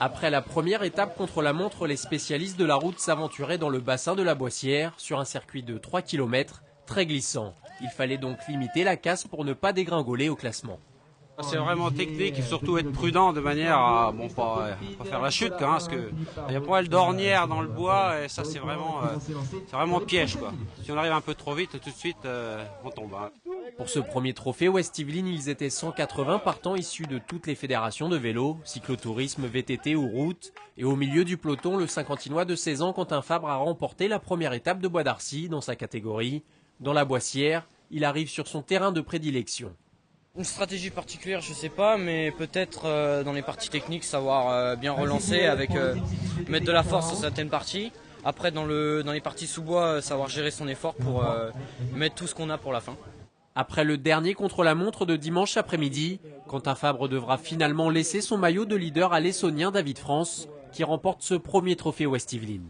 Après la première étape contre la montre, les spécialistes de la route s'aventuraient dans le bassin de la Boissière sur un circuit de 3 km très glissant. Il fallait donc limiter la casse pour ne pas dégringoler au classement. C'est vraiment technique, il faut surtout être prudent de manière à pas faire la chute, parce qu'il y a pas mal d'ornières dans le bois et ça c'est vraiment piège, quoi. Si on arrive un peu trop vite, tout de suite on tombe. Pour ce premier trophée West Yvelines, ils étaient 180 partants issus de toutes les fédérations de vélo, cyclotourisme, VTT ou route. Et au milieu du peloton, le Saint-Quentinois de 16 ans, Quentin Fabre, a remporté la première étape de Bois d'Arcy dans sa catégorie. Dans la Boissière, il arrive sur son terrain de prédilection. Une stratégie particulière, je sais pas, mais peut-être dans les parties techniques, savoir bien relancer avec mettre de la force sur certaines parties. Après, dans les parties sous bois, savoir gérer son effort pour mettre tout ce qu'on a pour la fin. Après le dernier contre-la-montre de dimanche après-midi, Quentin Fabre devra finalement laisser son maillot de leader à l'Essonien David France, qui remporte ce premier trophée West Yvelines.